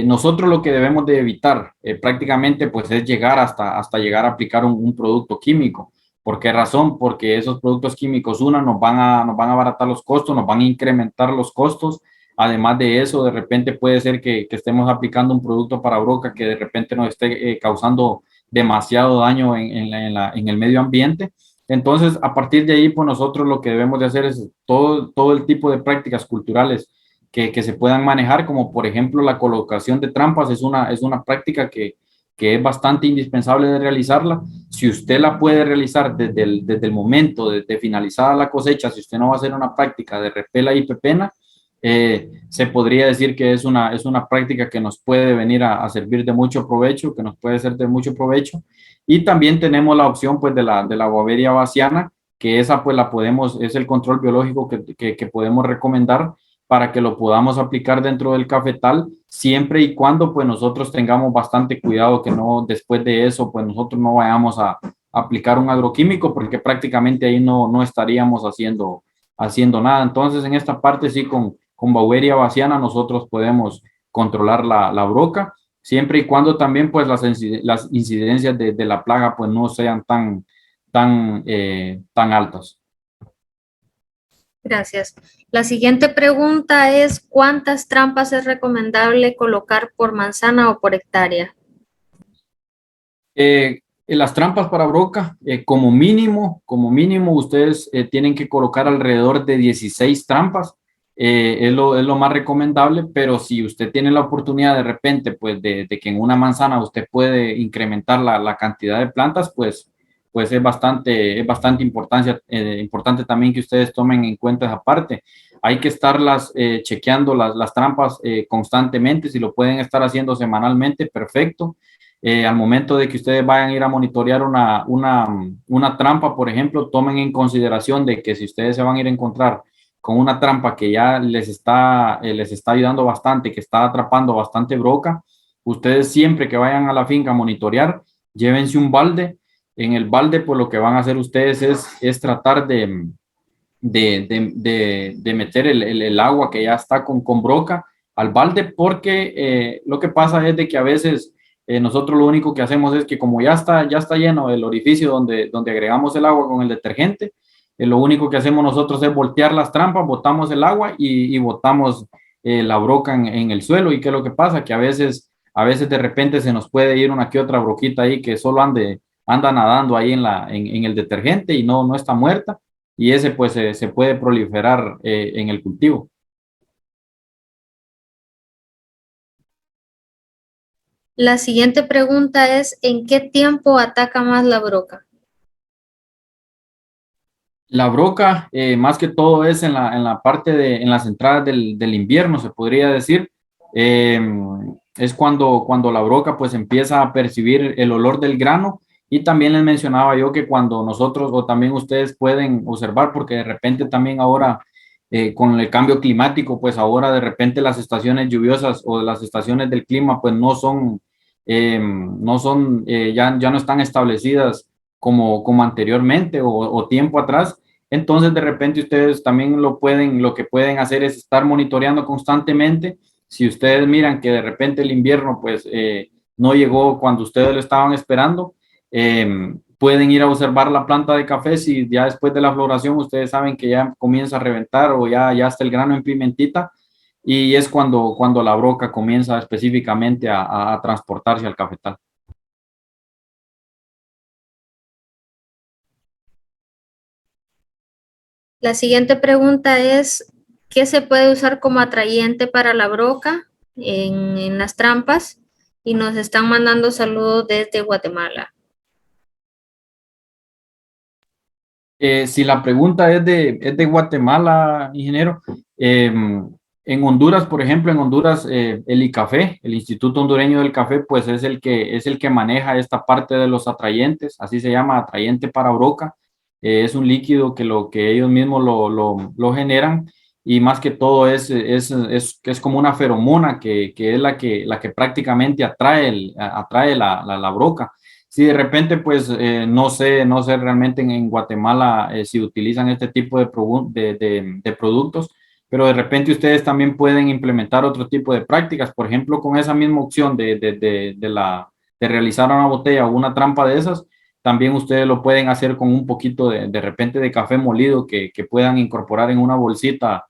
nosotros lo que debemos de evitar prácticamente pues es llegar hasta llegar a aplicar un producto químico. ¿Por qué razón? Porque esos productos químicos, nos van a abaratar los costos, nos van a incrementar los costos. Además de eso, de repente puede ser que estemos aplicando un producto para broca que de repente nos esté causando demasiado daño en el medio ambiente. Entonces, a partir de ahí, pues nosotros lo que debemos de hacer es todo el tipo de prácticas culturales que se puedan manejar, como por ejemplo la colocación de trampas, es una práctica que es bastante indispensable de realizarla. Si usted la puede realizar desde el momento de finalizada la cosecha, si usted no va a hacer una práctica de repela y pepena, se podría decir que es una práctica que nos puede venir a servir de mucho provecho, que nos puede ser de mucho provecho. Y también tenemos la opción pues de la Boveria baciana, que esa pues es el control biológico que podemos recomendar para que lo podamos aplicar dentro del cafetal, siempre y cuando pues nosotros tengamos bastante cuidado que no después de eso pues nosotros no vayamos a aplicar un agroquímico, porque prácticamente ahí no estaríamos haciendo nada. Entonces, en esta parte sí, con Beauveria baciana nosotros podemos controlar la broca, siempre y cuando también pues las incidencias de la plaga pues no sean tan altas. Gracias. La siguiente pregunta es, ¿cuántas trampas es recomendable colocar por manzana o por hectárea? Las trampas para broca, como mínimo, ustedes tienen que colocar alrededor de 16 trampas. Es lo más recomendable, pero si usted tiene la oportunidad de repente, pues de que en una manzana usted puede incrementar la cantidad de plantas, pues es bastante importante también que ustedes tomen en cuenta esa parte. Hay que estarlas chequeando las trampas constantemente. Si lo pueden estar haciendo semanalmente, perfecto. Al momento de que ustedes vayan a ir a monitorear una trampa, por ejemplo, tomen en consideración de que si ustedes se van a ir a encontrar con una trampa que ya les está ayudando bastante, que está atrapando bastante broca, ustedes siempre que vayan a la finca a monitorear, llévense un balde. En el balde, pues lo que van a hacer ustedes es tratar de meter el agua que ya está con broca al balde, porque lo que pasa es de que a veces nosotros lo único que hacemos es que como ya está lleno el orificio donde agregamos el agua con el detergente, lo único que hacemos nosotros es voltear las trampas, botamos el agua y botamos la broca en el suelo. ¿Y qué es lo que pasa? Que a veces de repente se nos puede ir una que otra broquita ahí que solo anda nadando ahí en el detergente y no está muerta, y ese pues se puede proliferar en el cultivo. La siguiente pregunta es, ¿en qué tiempo ataca más la broca? La broca, más que todo, es en la parte en las entradas del invierno, se podría decir. Eh, es cuando la broca pues empieza a percibir el olor del grano. Y también les mencionaba yo que cuando nosotros o también ustedes pueden observar, porque de repente también ahora con el cambio climático, pues ahora de repente las estaciones lluviosas o las estaciones del clima pues no son ya no están establecidas como anteriormente o tiempo atrás. Entonces, de repente ustedes también lo que pueden hacer es estar monitoreando constantemente. Si ustedes miran que de repente el invierno pues no llegó cuando ustedes lo estaban esperando, pueden ir a observar la planta de café. Si ya después de la floración ustedes saben que ya comienza a reventar o ya está el grano en pimentita, y es cuando la broca comienza específicamente a transportarse al cafetal. La siguiente pregunta es, ¿qué se puede usar como atrayente para la broca en las trampas? Y nos están mandando saludos desde Guatemala. Si la pregunta es de Guatemala, ingeniero, en Honduras, por ejemplo, en Honduras, el ICAFE, el Instituto Hondureño del Café, pues es el que maneja esta parte de los atrayentes, así se llama, atrayente para broca. Es un líquido que ellos mismos lo generan, y más que todo es como una feromona que es la que prácticamente atrae la broca. Si de repente, pues, no sé realmente en Guatemala si utilizan este tipo de productos, pero de repente ustedes también pueden implementar otro tipo de prácticas, por ejemplo, con esa misma opción de realizar una botella o una trampa de esas, también ustedes lo pueden hacer con un poquito de repente de café molido que puedan incorporar en una bolsita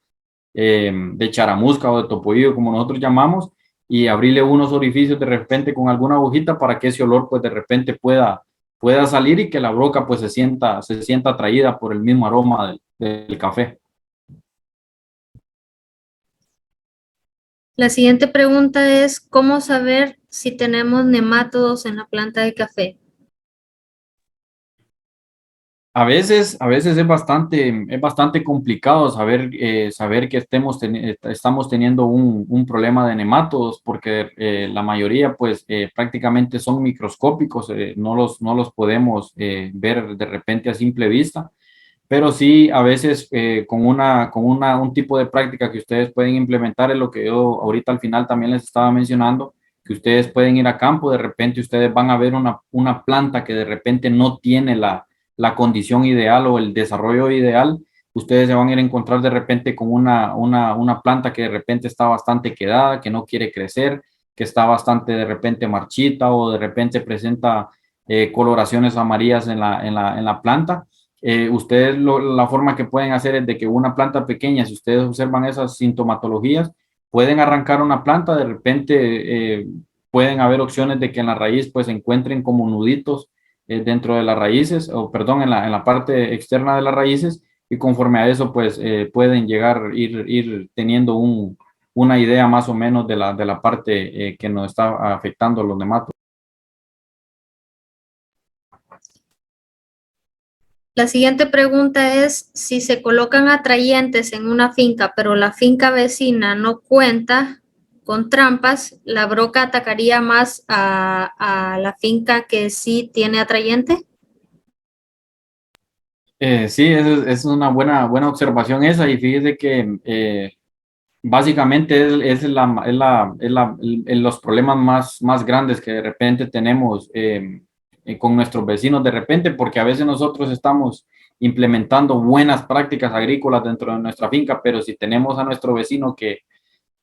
de charamusca o de topoillo, como nosotros llamamos, y abrirle unos orificios de repente con alguna agujita para que ese olor pues de repente pueda salir y que la broca pues se sienta atraída por el mismo aroma del café. La siguiente pregunta es, ¿cómo saber si tenemos nemátodos en la planta de café? A veces es bastante complicado saber que estamos teniendo un problema de nematodos, porque la mayoría pues prácticamente son microscópicos. No los podemos ver de repente a simple vista, pero sí a veces un tipo de práctica que ustedes pueden implementar es lo que yo ahorita al final también les estaba mencionando, que ustedes pueden ir a campo. De repente ustedes van a ver una planta que de repente no tiene la condición ideal o el desarrollo ideal. Ustedes se van a ir a encontrar de repente con una planta que de repente está bastante quedada, que no quiere crecer, que está bastante de repente marchita o de repente presenta coloraciones amarillas en la planta. Ustedes la forma que pueden hacer es de que una planta pequeña, si ustedes observan esas sintomatologías, pueden arrancar una planta, de repente pueden haber opciones de que en la raíz pues se encuentren como nuditos dentro de las raíces, o perdón, en la parte externa de las raíces, y conforme a eso pues pueden llegar, ir teniendo una idea más o menos de la parte que nos está afectando los nematodos. La siguiente pregunta es, si se colocan atrayentes en una finca, pero la finca vecina no cuenta con trampas, ¿la broca atacaría más a la finca que sí tiene atrayente? Sí, es una buena observación esa, y fíjese que básicamente los problemas más grandes que de repente tenemos con nuestros vecinos de repente, porque a veces nosotros estamos implementando buenas prácticas agrícolas dentro de nuestra finca, pero si tenemos a nuestro vecino que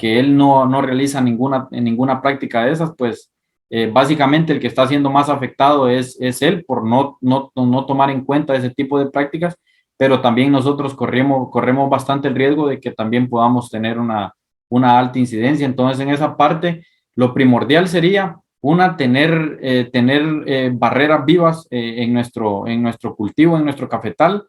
él no realiza ninguna práctica de esas, pues básicamente el que está siendo más afectado es él por no tomar en cuenta ese tipo de prácticas, pero también nosotros corremos bastante el riesgo de que también podamos tener una alta incidencia. Entonces, en esa parte, lo primordial sería tener barreras vivas en nuestro cultivo, en nuestro cafetal,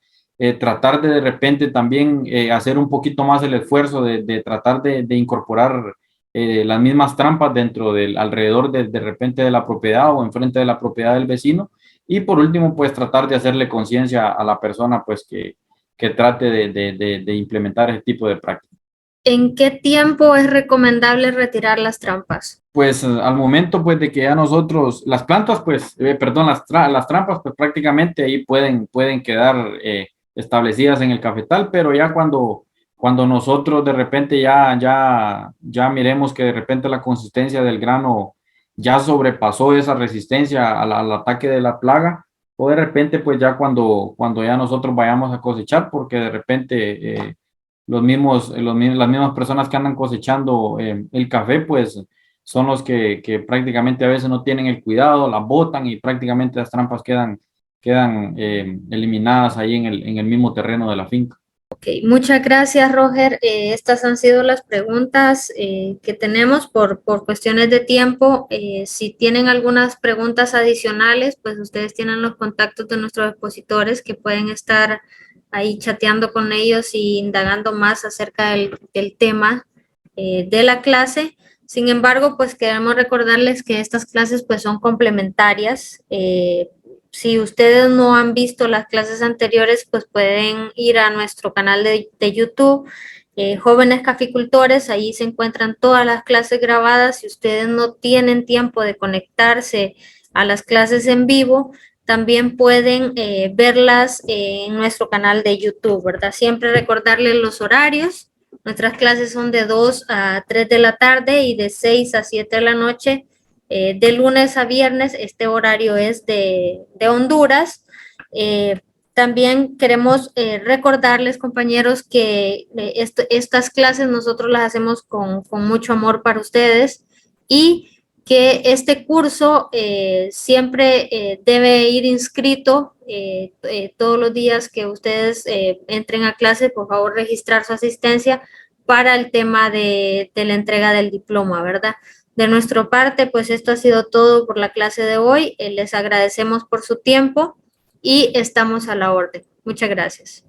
tratar de repente también hacer un poquito más el esfuerzo de tratar de incorporar las mismas trampas dentro alrededor de repente de la propiedad o enfrente de la propiedad del vecino. Y por último, pues tratar de hacerle conciencia a la persona pues que trate de implementar ese tipo de prácticas. ¿En qué tiempo es recomendable retirar las trampas? Pues al momento pues de que ya nosotros, las plantas pues, perdón, las trampas pues prácticamente ahí pueden quedar establecidas en el cafetal, pero ya cuando nosotros de repente ya miremos que de repente la consistencia del grano ya sobrepasó esa resistencia al ataque de la plaga, o de repente pues ya cuando ya nosotros vayamos a cosechar, porque de repente las mismas personas que andan cosechando el café pues son los que prácticamente a veces no tienen el cuidado, las botan y prácticamente las trampas quedan eliminadas ahí en el mismo terreno de la finca. Ok, muchas gracias, Roger. Estas han sido las preguntas que tenemos por cuestiones de tiempo. Si tienen algunas preguntas adicionales, pues ustedes tienen los contactos de nuestros expositores que pueden estar ahí chateando con ellos y indagando más acerca del tema de la clase. Sin embargo, pues queremos recordarles que estas clases pues son complementarias. Si ustedes no han visto las clases anteriores, pues pueden ir a nuestro canal de YouTube, Jóvenes Caficultores, ahí se encuentran todas las clases grabadas. Si ustedes no tienen tiempo de conectarse a las clases en vivo, también pueden verlas en nuestro canal de YouTube, ¿verdad? Siempre recordarles los horarios. Nuestras clases son de 2 a 3 de la tarde y de 6 a 7 de la noche. De lunes a viernes, este horario es de Honduras. También queremos recordarles, compañeros, que estas clases nosotros las hacemos con mucho amor para ustedes y que este curso siempre debe ir inscrito todos los días que ustedes entren a clase, por favor registrar su asistencia para el tema de la entrega del diploma, ¿verdad? De nuestra parte, pues esto ha sido todo por la clase de hoy. Les agradecemos por su tiempo y estamos a la orden. Muchas gracias.